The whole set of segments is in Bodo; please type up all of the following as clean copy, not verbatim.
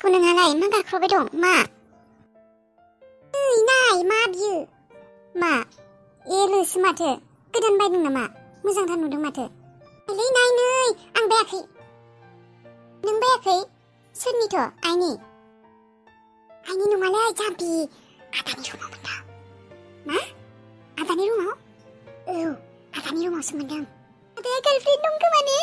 मानसिखौ नोंहालाय मा गाख्रबबाय दं मा नाय मा बियो मा एलोसो माथो गोदान बायदों नामा मोजांथार नुदों माथो ओलै नाय नै आं बायाखै नों बायाखै सोरनिथ' आइनि नङालै जाम्बि आदानि रुमाव मोनदों मा आदानि रुमाव औ आदानि रुमावसो मोनदों आदाया गार्लफ्रेन्ड दं खोमा ने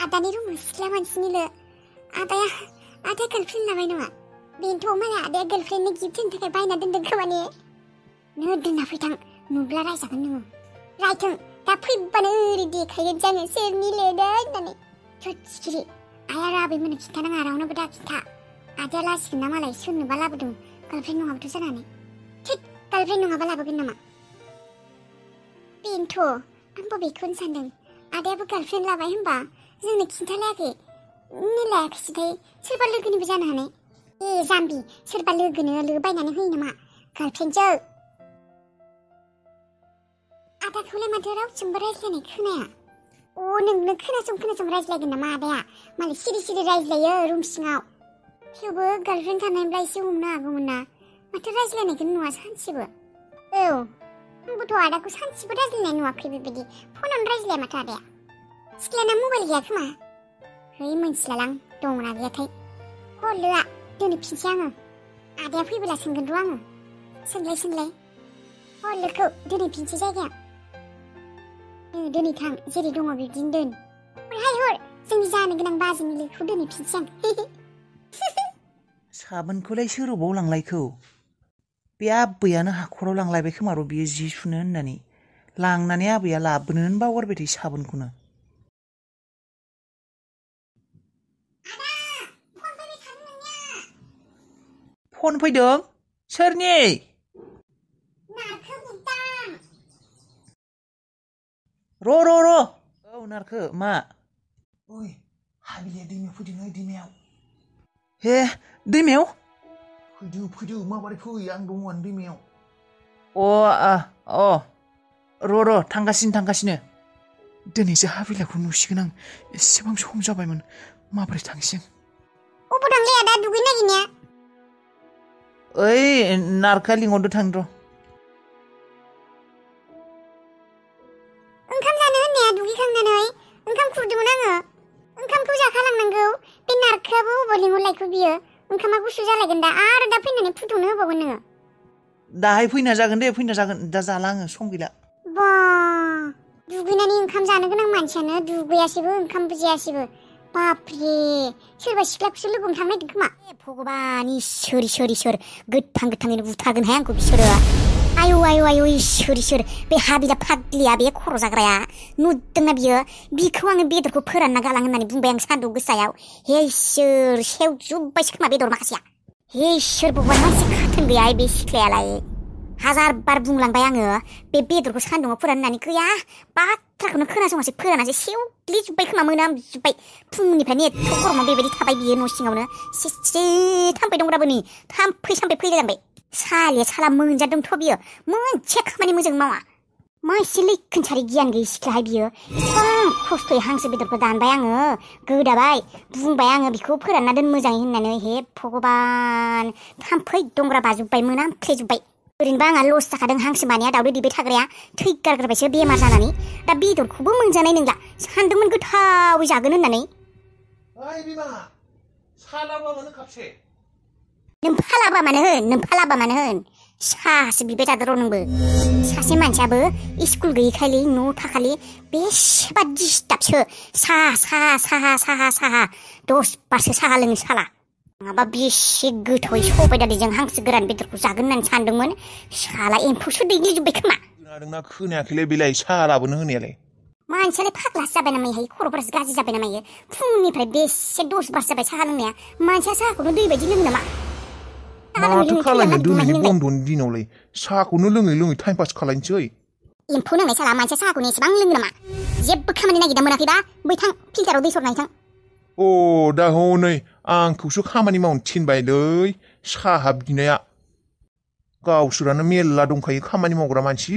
आदानि रुमाव सिख्ला मानसिनिल' आदाया गार्लफ्रेन्ड लाबाय नङा बेनोथ' मालाय आदाया गार्लफ्रेन्डनो गिफ्ट होनो थाखाय बायना दोनदों खोमा ने नो दोनना फैथां नुब्ला रायजागोन नोङो रायथों दा फैबानो ओरै देखायगोन जोङो सोरनि लेदों होननानै थोद सिखिरि आइ आरो आबैमोननो खिन्थानाङा रावनोबो दा खिन्था आदाया लासिगोन ना मालाय सोरनोबा लाबोदों गार्लफ्रेन्ड नङाबाथ' जानानै थिग गार्लफ्रेन्ड नङाबा लाबोगोन नामा बेनोथ' आंबो बेखौनो सानदों आदायाबो गार्लफ्रेन्ड लाबाय होनबा जोंनो खिन्थालायाखै लायाखैसोथाय सोरबा लोगोनिबो जानो हानाय ए जाम्बि सोरबा लोगोनो बायनानै होयो नामा गार्लफ्रेन्डसो आदाखौलाय माथो रावजोंबो रायज्लायनाय खोनाया अ नोंनो खोनासं रायज्लायगोन नामा आदाया मालाय सिरि रायज्लायो रुम सिङाव थेवबो गार्लफ्रेन्ड थानायब्ला एसे हमनो हागौमोन ना माथो रायज्लायनायखौनो नुवा सानसेबो औ आंबोथ' आदाखौ सानसेबो रायज्लायनाय नुवाखै बेबायदि फनावनो रायज्लाया माथो आदाया सिख्लाना मबाइल गैया खोमा है मोनथिलालां दंना गैयाथाय हरलोआ दोनहैफिनसै आङो आदाया फैबोला सोंगोन र' आङो सोंलाय हरलोखौ दोनहैफिनसै जायगाया दोनहैथां जेरै दङ बिदिनो दोन हर जोंनि जानो गोनां बाजैनि लोगोखौ दोनहैफिनसै आं साबोनखौलाय सोर अबाव लांलायखौ बे आबैयानो हाखराव लांलायबाय खोमार' बियो जि सुनो होननानै लांनानै आबैया लाबोनोनो बावगारबाय थायो साबोनखौनो फन फैदों सोरनि र' औ नारखो मा ओइ हाबिलिया दैमायाव फैदों दैमायाव हे दैमायाव फैदो माबोरै फै आं दङआनो दैमायाव र' थांगासिनो दिनैसो हाबिलाखौ नुसिगोन आं एसेबां सम जाबायमोन माबोरै थांसै अबाव थांलै आदा दुगैनो नागिरनाया ओइ नारखोआ लिंहरदो थांनो र' ओंखाम जानो होननाया दुगैखांनानै ओंखाम खुरदोंमोन आङो ओंखामखौ जाखालांनांगौ बे नारखोआबो अबाव लिंहरलायखो बियो ओंखामा गुसु जालायगोन दा आरो दा फैनानै फुदुंनो होबावगोन नोङो दाहाय फैना जागोन दा जाला आङो सम गैला बा दुगैनानै ओंखाम जानो गोनां मानसियानो दुगैयासैबो ओंखामबो जायासैबो बापरे सोरबा सिख्लाखौसो लोगो हमनो थांनो नागिरदों खोमा भगबान इसोर गोथाङैनो बुथारगोनहाय आंखौ बिसोरो आयौ इसोर बे हाबिला फाग्लिया बे खर' जाग्राया नुदोंना बिखौ आङो बेदरखौ फोरानना गालां होननानै बुंबाय आं सान्दुं गोसायाव हे इसोर सेवजोब्बायसो खोमा बेदर माखासेया हे इसोर भगबान मानसि खाथोन गैया बे सिख्लायालाय हाजार बार बुंलांबाय आङो बे बेदरखौ सान्दुङाव फोरान होननानै गैया बाथ्राखौनो खोनासङासै फोरानासै सेवग्लिजोब्बाय खोमा मोनामजोब्बाय फुंनिफ्रायनो एथ' गरमाव बेबायदि थाबाय बियो न' सिङावनो सिस्रि थाम्फै दंग्राबो नै थाम्फै फैलायलांबाय साला मोनजादोंथ' बियो मोनसे खामानि मोजां मावा मा एसे लैखोनसारि गियान गैयै सिख्लाहाय बियो एसेबां खस्थ'यै हांसो बेदरखौ दानबाय आङो गोदाबाय बुंबाय आङो बिखौ फोरानना दोन मोजाङै होननानै हे भगबान थाम्फै दंग्रा बाजोब्बाय मोनामफ्लेजोब्बाय ओरैनोबा आंहा लस जाखादों हांसो मानिया दावदै दैबाय थाग्राया थैगारग्रोबायसो बेमार जानानै दा बेदरखौबो मोनजानाय नंला सानदोंमोन गोथावै जागोन होननानै ओइ बिमा सालाबा मानो खाबसे नोमफालाबा मानो होन साहासो बिबाय थादो र' नोंबो सासे मानसियाबो स्कुल गैयैखालि न' थाखालि बेसेबा दिस्टाबसो साहा 10 बारसो साहा लोङो साला नङाबा बेसे गोथावै सबाय दालिजों हांसो गोरान बेदरखौ जागोन होननानै सानदोंमोन साला एम्फौसो दैग्लिजोब्बाय खोमा खोनादोंना खोनायाखैलै बेलाय साहा लाबोनो होनायालाय मानसियालाय फाग्लासो जाबाय ना मायोहाय खर'फोरासो गाज्रि जाबाय ना मायो फुंनिफ्राय बेसे 10 बारसो जाबाय साहा लोंनाया मानसिया साहाखौनो दै बायदि लोङो नामा माथो खालायनो दिनैनि बन्द'नि दिनावलाय साहाखौनो लोङै टाइम पास खालायनोसै एम्फौ नांनाय साला मानसिया साहाखौनो एसेबां लोङो नामा जेबो खामानि नागिरना मोनाखैबा बै थां फिल्टाराव दै सरनाय थां दा हनै आंखौसो खामानि मावनो थिनबायलै साहा बिनाया गावसोरानो मेल्ला दंखायो खामानि मावग्रा मानसि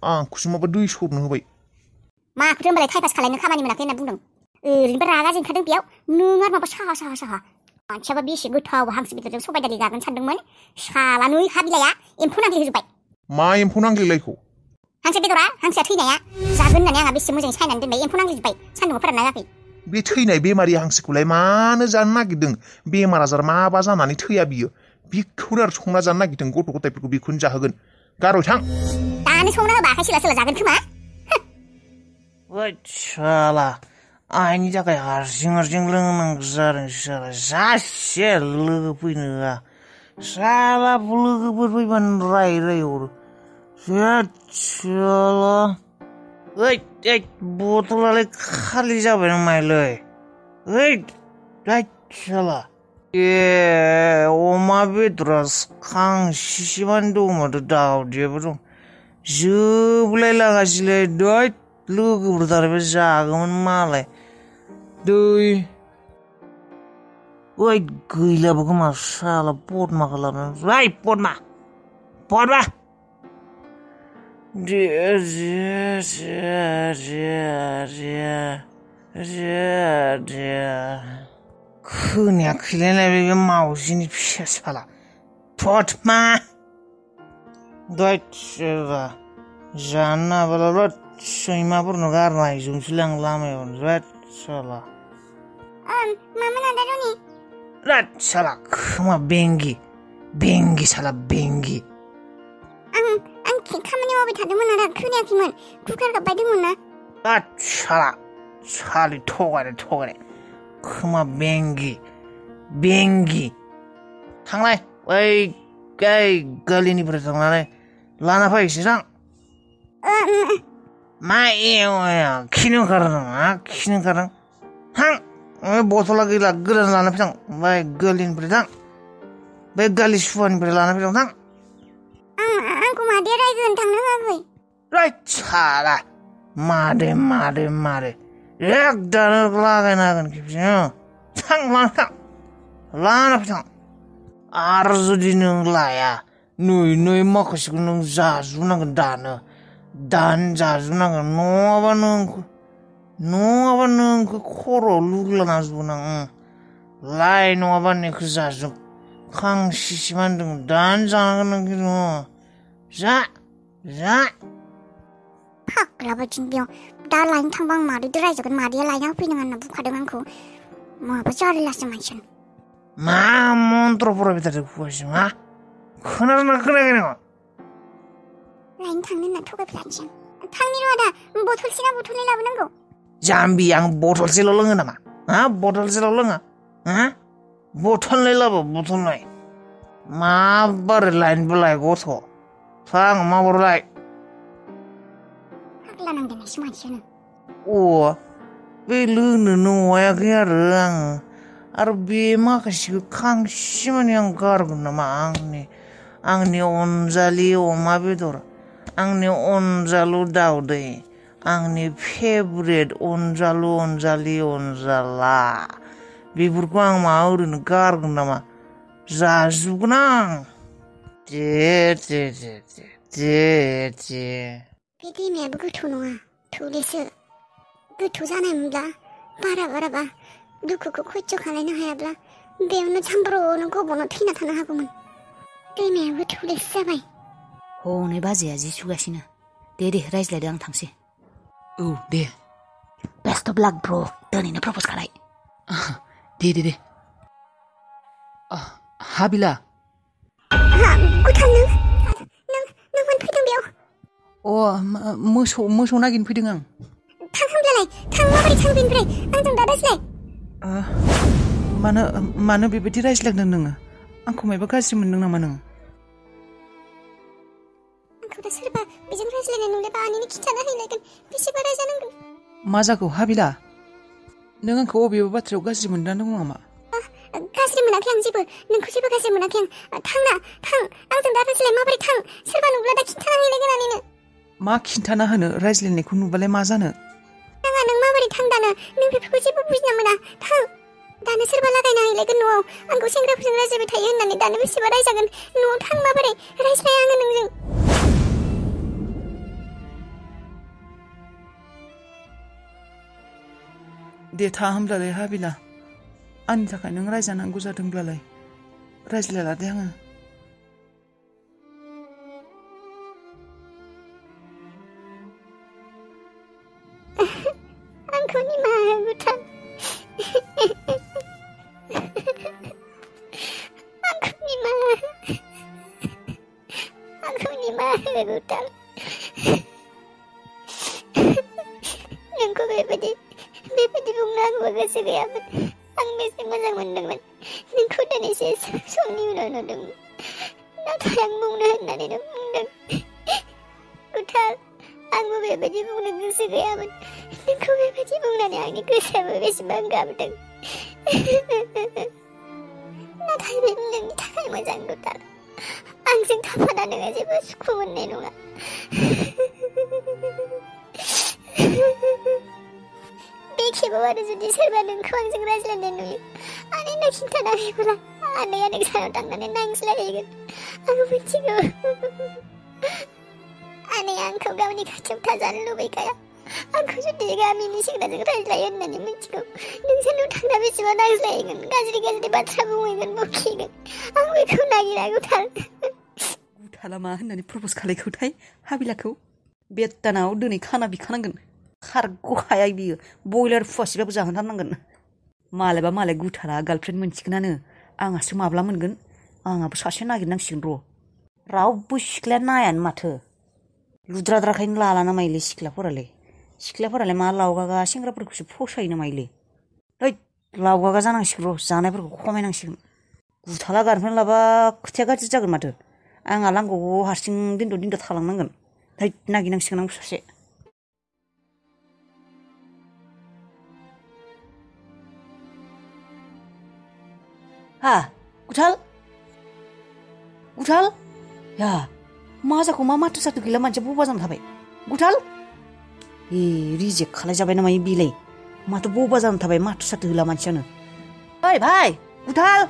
आंखौसो माबा दै सरनो होबाय माखौथो होनबालाय टाइम पास खालायनो खामानि मोनाखै होनना बुंदों ओरैनोबा रागा जोंखादों बेयाव नों आरो माबा साहा मानसियाबा बेसे गोथाव हांसो बेदरजों सबाय दालि जागोन सानदोंमोन साला नै हा बिलाइआ एम्फौ नांग्लिहोजोब्बाय मा एम्फौ नांग्लिलायखौ हांसो बेदरा हांसोआ थैनाया जागोन होननानै आंहा बेसे मोजाङै सायनानै दोनबाय एम्फौ नांग्लिजोब्बाय सान्दुंआव फोरानना होआखै बे थैनाय बेमारि हांसोखौलाय मानो जानो नागिरदों बेमार आजार माबा जानानै थैया बियो बेखौनो आरो संना जानो नागिरदों गथ' गथायफोरखौ बेखौनो जाहोगोन गार'य थां दानो संना होबा आखाय सोला सोला जागोन खोमा ओइ साला आइनि थाखाय हारसिं लोंनांगौ जादों साला जासे लोगो फैनो होआ साला लोगोफोर फैबानो रायहरो साला ओइ बथलालाय खालि जाबाय नामालै ओइ साला अमा बेदरा खांसेबानो दं माथो दावदैयाबो दं जोबलायलाङासैलै दै लोगोफोर थारैबा जागौमोन मालाय दै ओइ गैलाबो खोमा साला पदमा खालामनो ओइ पदमा खोनायाखैलाय बे मावजिनि फिसा साला पदमा दै जानो हाबालाय सैमाफोरनो गारनाय जोंसैलाय आं लामायाव साला मामोन आदा रनि साला खोमा बेंगि साला बेंगि आं खामानि मावबाय थादोंमोन आदा खोनायाखैमोन कुकार गाबबाय दंमोन ना साला सालि थगायनाय खोमा बेंगि थांलाय ओइ गलिनिफ्राय थांनानै लाना फै एसे थां मा खिनो ओंखारदों थां बथला गैला गोदान लाना फैथां ओमफ्राय गलिनिफ्राय थां बे गालि सुवानिफ्राय लाना फैथां थां आंखौ मादैया रायगोन थांनो होआखै साला मादे एकदानो लागायना होगोन खेबसे थां लाना फैथां आरो जुदि नों लाया नै माखासेखौ नों जाजुबनांगोन दानो जाजुबनांगोन नङाबा नोंखौ खर'आव लुग्लाना जुबगोन आं लाय नङाबा नोंखौ जाजुब खांसेसिमानो दं दानो जानांगोन नों खिन्थु जा फाग्ला बायदिनो बेयाव दा लायनो थांबा आं मादैजों रायजागोन मादैया लायना होफैनाङा होनना बुंखादों आंखौ माबा जारलासो मानसियानो मा मन्त्र फरायबाय थादों खुगासिम मा खोनादोंना खोनायाखै नोङो लायनो थांनो होनना थगायफ्लानोसै आं थांनि र' आदा बथलसे ना बथलनै लाबोनांगौ जाम्बि आं बथलसेल' लोङो नामा बथलसेल' लोङो बथलनै लाबो बथलनै माबारै लायनोबो लाय गथ' थां माबार लाय फाग्ला नांदोंनायसो मानसियानो बे लोंनोनो हायाखै आरो बे माखासेखौ खांसे माने आं गारगोन नामा आंनि अनजालि अमा बेदर आंनि अनजालु दाउदै आंनि फेभरेट अनजालि अनजाला बेफोरखौ आं मा ओरैनो गारगोन नामा जाजुबगोन आं बे दैमायाबो गोथौ नङा थौलेसो गोथौ जानायमोनब्ला बाराबा दुखुखौ खैज्य खालायनो हायाब्ला बेयावनो सामब्रनो गब'ना थैना थानो हागौमोन दैमायाबो थौलेसो जाबाय हनै बाजैया जि सुगासिनो दे रायज्लायदो आं थांसै औ दे बेस्ट अफ लाक ब्र दिनैनो प्रप'ज खालाय दे हाबिला गुथाल नों मानो फैदों बेयाव मोसौ नागिरनो फैदों आं थां होनब्लालाय माबोरै थां बेनिफ्राय आंजों दा रायज्लाय मानो बेबायदि रायज्लायदों नोङो आंखौ मायबा गाज्रि मोनदों नामा नों आंखौ दा सोरबा बेजों रायज्लायनाय नुलायबा आनैनो खिन्थाना हैलायगोन बेसेबा रायजानांगौ मा जाखौ हाबिला नों आंखौ अबेबा बाथ्रायाव गाज्रि मोनदों नामा गाज्रि मोनाखै आं नोंखौ जेबो गाज्रि मोनाखै आं थां आंजों दा रायज्लाय माबोरै थां सोरबा नुब्ला दा खिन्थाना हैलायगोन आनैनो मा खिन्थाना होनो रायज्लायनायखौ नुबालाय मा जानो नाङा नों माबोरै थां दानो नों बेफोरखौ जेबो बुजिना मोना थां दानो सोरबा लागायना हैलायगोन न'आव आंखौ सेंग्राफोरजों रायज्लायबाय थायो होननानै दानो बेसेबा रायजागोन न'आव थां माबोरै रायज्लाय आङो नोंजों दे था होमब्लालाय हाबिला आंनि थाखाय नों रायजानांगौ जादोंब्लालाय रायज्लायला दे आङो आंखौ निमाहा हो गुथाल आंखौ निमाहा हो गुथाल नोंखौ बेबायदि बुंनो आंबो गोसो गैयामोन आं बेसे मोजां मोनदोंमोन नोंखौ दिनैसो समनि उनाव नुदोंमोन नाथाय आं बुंनो होननानैनो बुंदों गुथाल आंबो बेबायदि बुंनो गोसो गैयामोन नोंखौ बेबायदि बुंनानै आंनि गोसोआबो बेसेबां गाबदों नाथाय बे नोंनि थाखाय मोजां गुथाल आंजों थाफाना नोङो जेबो सुखु मोननाय नङा बे खेबाव आरो जुदि सोरबा नोंखौ आंजों रायज्लायनाय नुयो आनैनो खिन्थानानैब्ला आनैया नोंसानाव थांनानै नांज्लायहैगोन आं मिथिगौ आनैया आंखौ गावनि खाथियाव थाजानो लुबैखाया आंखौ जुदि गामिनि सेंग्राजों रायज्लायो होननानै मिथिगौ नोंसानाव थांना बेसेबां नांज्लायहैगोन गाज्रि बाथ्रा बुंहैगोन बखिगोन आं बेखौ नागिरा गुथाल गुथाला मा होननानै प्रप'ज खालायखौथाय हाबिलाखौ बेटानाव दिनै खाना बिखानांगोन खारग' हाया बियो बयलार फुवासेबाबो जाहोथारनांगोन मालायबा मालाय गुथाला गार्लफ्रेन्ड मोनसिगोनानो आंहासो माब्ला मोनगोन आंहाबो सासे नागिरनांसिगोन र' रावबो सिख्लाया नायानो माथो लुद्राद्राखायनो लालाना माइले सिख्लाफोरालाय मा लावगागा सेंग्राफोरखौसो फसायोनो माइले हैद लावगागा जानांसिगोन र' जानायफोरखौ खमायनांसिगोन गुथाला गार्लफ्रेन्ड लाबा खोथाया गाज्रि जागोन माथो आंहा लांगौआव हारसिं दिन्द' थालांनांगोन हैद नागिरनांसिगोन आं सासे हा गुथाल या मा जाखो मा माथो साथो गैला मानसिया बबा जाना थाबाय गुथाल रिजेक्ट खालायजाबाय नामा बिलाय माथो बबा जाना थाबाय माथो साथो होला मानसियानो ओइ भाइ गुथाल